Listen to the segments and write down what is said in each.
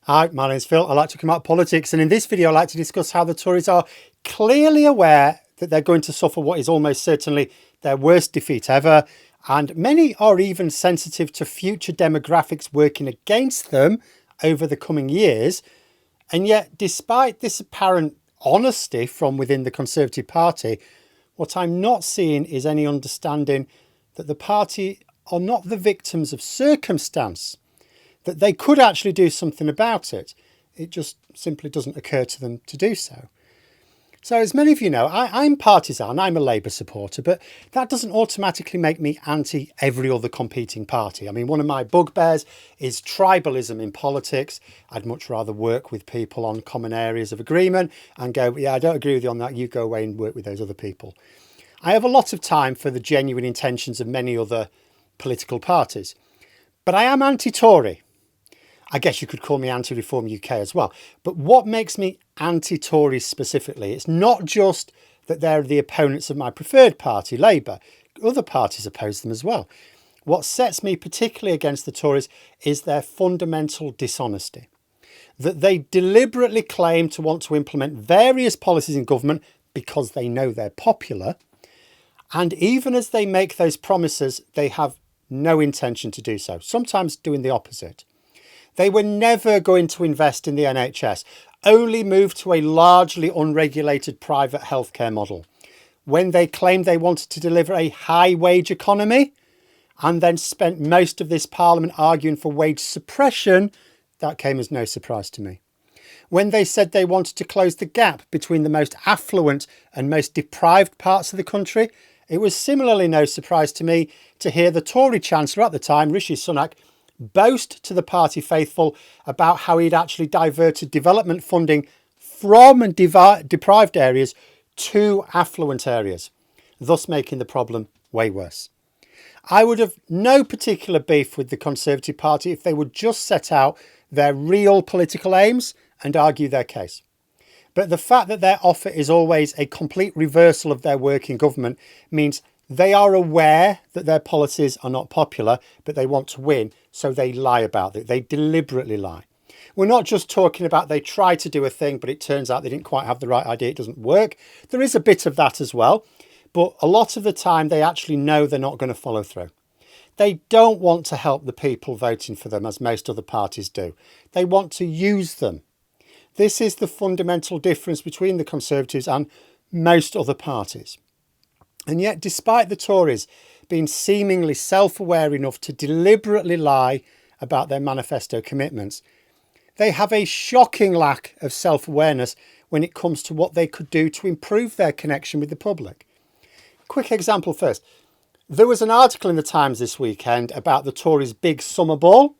Hi, my name's Phil. I like to come out of politics, and in this video I like to discuss how the Tories are clearly aware that they're going to suffer what is almost certainly their worst defeat ever, and many are even sensitive to future demographics working against them over the coming years. And yet, despite this apparent honesty from within the Conservative Party, what I'm not seeing is any understanding that the party are not the victims of circumstance, that they could actually do something about it. It just simply doesn't occur to them to do so. So as many of you know, I'm partisan, I'm a Labour supporter, but that doesn't automatically make me anti every other competing party. I mean, one of my bugbears is tribalism in politics. I'd much rather work with people on common areas of agreement and go, yeah, I don't agree with you on that, you go away and work with those other people. I have a lot of time for the genuine intentions of many other political parties, but I am anti-Tory. I guess you could call me anti-Reform UK as well. But what makes me anti-Tory specifically? It's not just that they're the opponents of my preferred party, Labour. Other parties oppose them as well. What sets me particularly against the Tories is their fundamental dishonesty. That they deliberately claim to want to implement various policies in government because they know they're popular. And even as they make those promises, they have no intention to do so, sometimes doing the opposite. They were never going to invest in the NHS, only move to a largely unregulated private healthcare model. When they claimed they wanted to deliver a high wage economy and then spent most of this parliament arguing for wage suppression, that came as no surprise to me. When they said they wanted to close the gap between the most affluent and most deprived parts of the country, it was similarly no surprise to me to hear the Tory Chancellor at the time, Rishi Sunak, boast to the party faithful about how he'd actually diverted development funding from deprived areas to affluent areas, thus making the problem way worse. I would have no particular beef with the Conservative Party if they would just set out their real political aims and argue their case. But the fact that their offer is always a complete reversal of their work in government means they are aware that their policies are not popular, but they want to win, so they lie about it. They deliberately lie. We're not just talking about they try to do a thing, but it turns out they didn't quite have the right idea, it doesn't work. There is a bit of that as well, but a lot of the time they actually know they're not going to follow through. They don't want to help the people voting for them, as most other parties do. They want to use them. This is the fundamental difference between the Conservatives and most other parties. And yet, despite the Tories being seemingly self-aware enough to deliberately lie about their manifesto commitments, they have a shocking lack of self-awareness when it comes to what they could do to improve their connection with the public. Quick example first. There was an article in the Times this weekend about the Tories' big summer ball.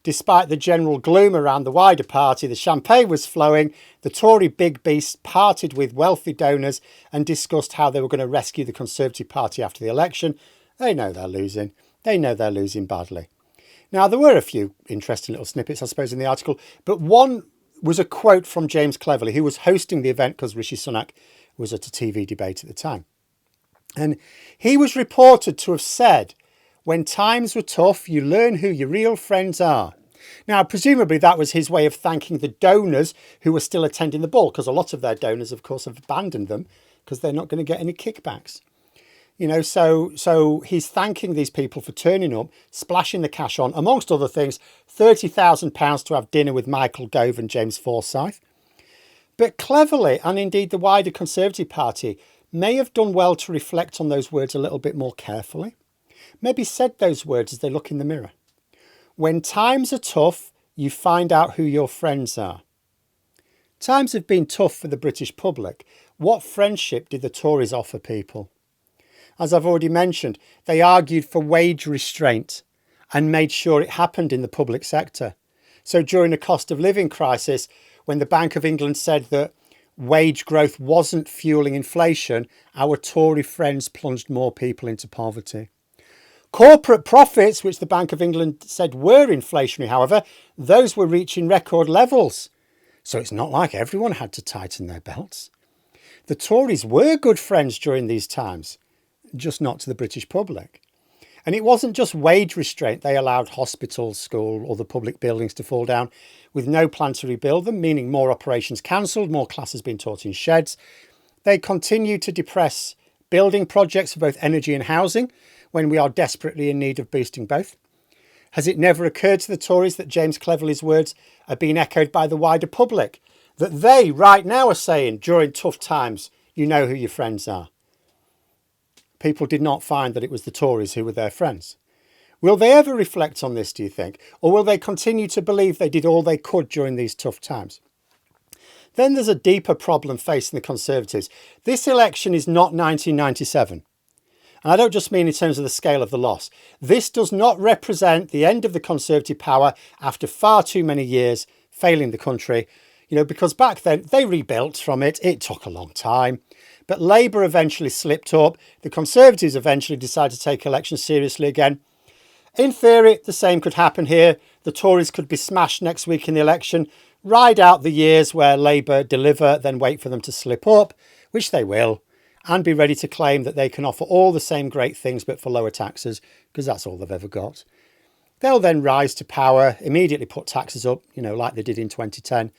Despite the general gloom around the wider party, the champagne was flowing, the Tory big beast partied with wealthy donors and discussed how they were going to rescue the Conservative Party after the election. They know they're losing. They know they're losing badly. Now, there were a few interesting little snippets, I suppose, in the article, but one was a quote from James Cleverly, who was hosting the event because Rishi Sunak was at a TV debate at the time. And he was reported to have said, "When times were tough, you learn who your real friends are." Now, presumably that was his way of thanking the donors who were still attending the ball, because a lot of their donors, of course, have abandoned them because they're not going to get any kickbacks. You know, so he's thanking these people for turning up, splashing the cash on, amongst other things, £30,000 to have dinner with Michael Gove and James Forsyth. But Cleverly, and indeed the wider Conservative Party, may have done well to reflect on those words a little bit more carefully. Maybe said those words as they look in the mirror. When times are tough, you find out who your friends are. Times have been tough for the British public. What friendship did the Tories offer people? As I've already mentioned, they argued for wage restraint and made sure it happened in the public sector. So during a cost of living crisis, when the Bank of England said that wage growth wasn't fueling inflation, our Tory friends plunged more people into poverty. Corporate profits, which the Bank of England said were inflationary, however, those were reaching record levels. So it's not like everyone had to tighten their belts. The Tories were good friends during these times, just not to the British public. And it wasn't just wage restraint. They allowed hospitals, school, or the public buildings to fall down with no plan to rebuild them, meaning more operations cancelled, more classes being taught in sheds. They continued to depress building projects for both energy and housing when we are desperately in need of boosting both. Has it never occurred to the Tories that James Cleverly's words are being echoed by the wider public? That they right now are saying during tough times, you know who your friends are. People did not find that it was the Tories who were their friends. Will they ever reflect on this, do you think? Or will they continue to believe they did all they could during these tough times? Then there's a deeper problem facing the Conservatives. This election is not 1997. And I don't just mean in terms of the scale of the loss. This does not represent the end of the Conservative power after far too many years failing the country. Because back then they rebuilt from it. It took a long time. But Labour eventually slipped up. The Conservatives eventually decided to take elections seriously again. In theory, the same could happen here. The Tories could be smashed next week in the election, ride out the years where Labour deliver, then wait for them to slip up, which they will, and be ready to claim that they can offer all the same great things but for lower taxes, because that's all they've ever got. They'll then rise to power, immediately put taxes up, like they did in 2010,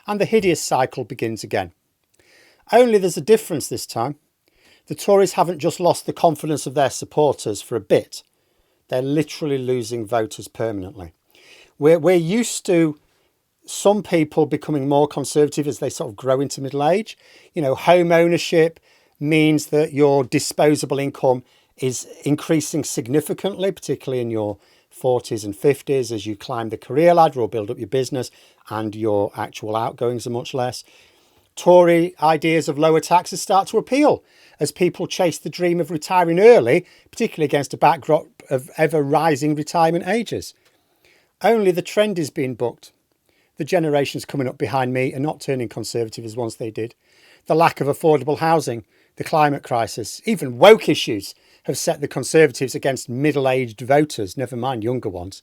and the hideous cycle begins again. Only there's a difference this time. The Tories haven't just lost the confidence of their supporters for a bit. They're literally losing voters permanently. We're used to some people becoming more conservative as they sort of grow into middle age. Home ownership means that your disposable income is increasing significantly, particularly in your 40s and 50s as you climb the career ladder or build up your business, and your actual outgoings are much less. Tory ideas of lower taxes start to appeal as people chase the dream of retiring early, particularly against a backdrop of ever rising retirement ages. Only the trend is being bucked. The generations coming up behind me are not turning conservative as once they did. The lack of affordable housing, the climate crisis, even woke issues have set the Conservatives against middle-aged voters, never mind younger ones.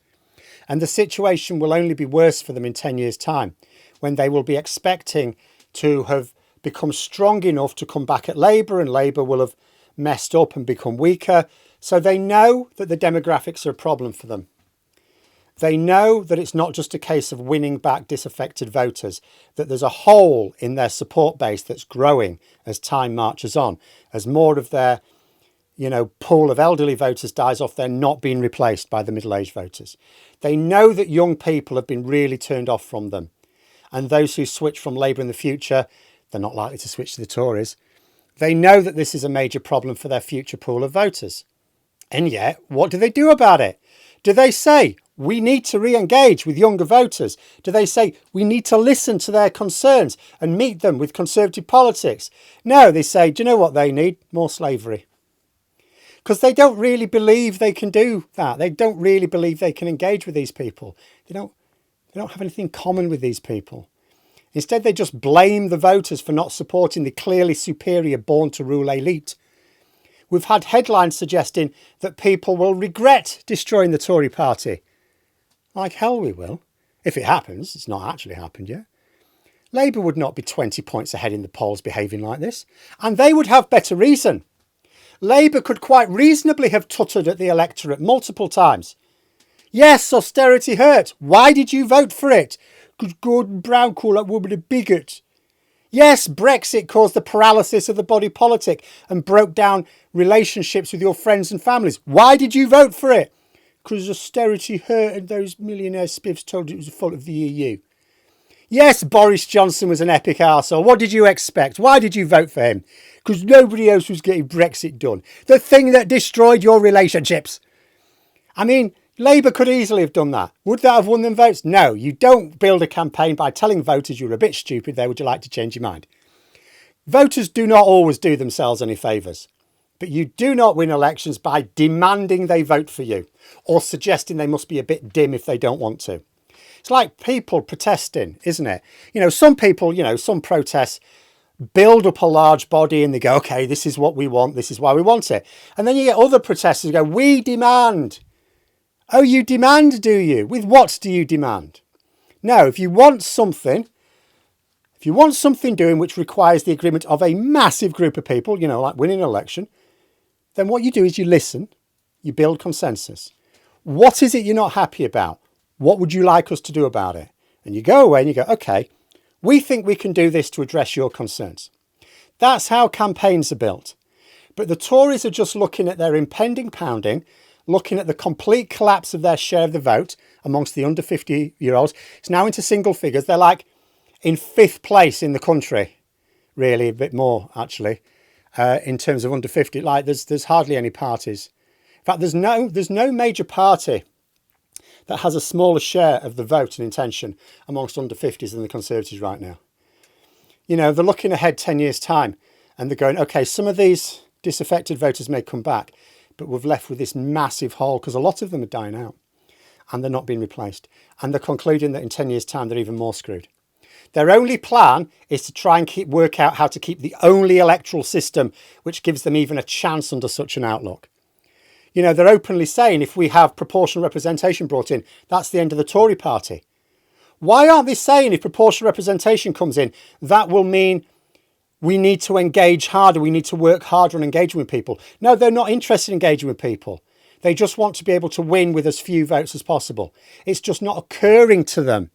And the situation will only be worse for them in 10 years' time, when they will be expecting to have become strong enough to come back at Labour, and Labour will have messed up and become weaker. So they know that the demographics are a problem for them. They know that it's not just a case of winning back disaffected voters, that there's a hole in their support base that's growing as time marches on, as more of their pool of elderly voters dies off. They're not being replaced by the middle-aged voters. They know that young people have been really turned off from them. And those who switch from Labour in the future, they're not likely to switch to the Tories. They know that this is a major problem for their future pool of voters. And yet, what do they do about it? Do they say, we need to re-engage with younger voters? Do they say, we need to listen to their concerns and meet them with conservative politics? No, they say, do you know what they need? More slavery. Because they don't really believe they can do that. They don't really believe they can engage with these people. They don't have anything in common with these people. Instead, they just blame the voters for not supporting the clearly superior born-to-rule elite. We've had headlines suggesting that people will regret destroying the Tory party. Like hell we will. If it happens, it's not actually happened yet. Labour would not be 20 points ahead in the polls behaving like this. And they would have better reason. Labour could quite reasonably have tutted at the electorate multiple times. Yes, austerity hurt. Why did you vote for it? Because Gordon Brown called that woman a bigot. Yes, Brexit caused the paralysis of the body politic and broke down relationships with your friends and families. Why did you vote for it? Because austerity hurt and those millionaire spiffs told you it was the fault of the EU. Yes, Boris Johnson was an epic arsehole. What did you expect? Why did you vote for him? Because nobody else was getting Brexit done. The thing that destroyed your relationships. I mean, Labour could easily have done that. Would that have won them votes? No, you don't build a campaign by telling voters you're a bit stupid there. Would you like to change your mind? Voters do not always do themselves any favours. But you do not win elections by demanding they vote for you or suggesting they must be a bit dim if they don't want to. It's like people protesting, isn't it? Some people, some protests build up a large body and they go, OK, this is what we want. This is why we want it. And then you get other protesters who go, we demand. Oh, you demand, do you? With what do you demand? No, if you want something doing which requires the agreement of a massive group of people, like winning an election, then what you do is you listen You build consensus. What is it you're not happy about? What would you like us to do about it? And you go away and you go, okay, we think we can do this to address your concerns. That's how campaigns are built. But the Tories are just looking at their impending pounding, looking at the complete collapse of their share of the vote amongst the under 50-year-olds. It's now into single figures. They're like in 5th place in the country, really, a bit more actually, in terms of under 50. Like there's hardly any parties. In fact, there's no major party that has a smaller share of the vote and intention amongst under 50s than the Conservatives right now. You know, they're looking ahead 10 years' time and they're going, okay, some of these disaffected voters may come back, but we've left with this massive hole because a lot of them are dying out and they're not being replaced. And they're concluding that in 10 years' time, they're even more screwed. Their only plan is to try and work out how to keep the only electoral system which gives them even a chance under such an outlook. You know, they're openly saying if we have proportional representation brought in, that's the end of the Tory party. Why aren't they saying if proportional representation comes in, that will mean we need to engage harder, we need to work harder on engaging with people? No, they're not interested in engaging with people. They just want to be able to win with as few votes as possible. It's just not occurring to them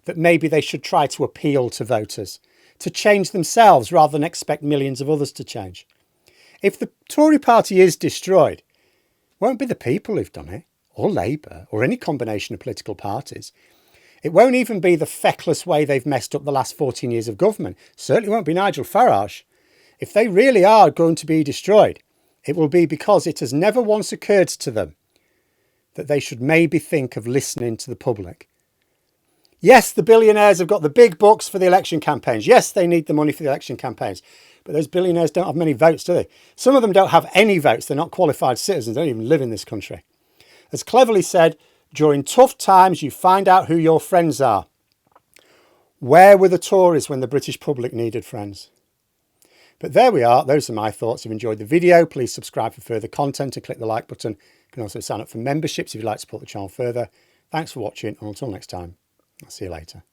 that maybe they should try to appeal to voters, to change themselves rather than expect millions of others to change. If the Tory party is destroyed, it won't be the people who've done it, or Labour, or any combination of political parties. It won't even be the feckless way they've messed up the last 14 years of government. Certainly won't be Nigel Farage. If they really are going to be destroyed, it will be because it has never once occurred to them that they should maybe think of listening to the public. Yes, the billionaires have got the big bucks for the election campaigns. Yes, they need the money for the election campaigns. But those billionaires don't have many votes, do they? Some of them don't have any votes. They're not qualified citizens. They don't even live in this country. As cleverly said, during tough times, you find out who your friends are. Where were the Tories when the British public needed friends? But there we are. Those are my thoughts. If you've enjoyed the video, please subscribe for further content and click the like button. You can also sign up for memberships if you'd like to support the channel further. Thanks for watching, and until next time, I'll see you later.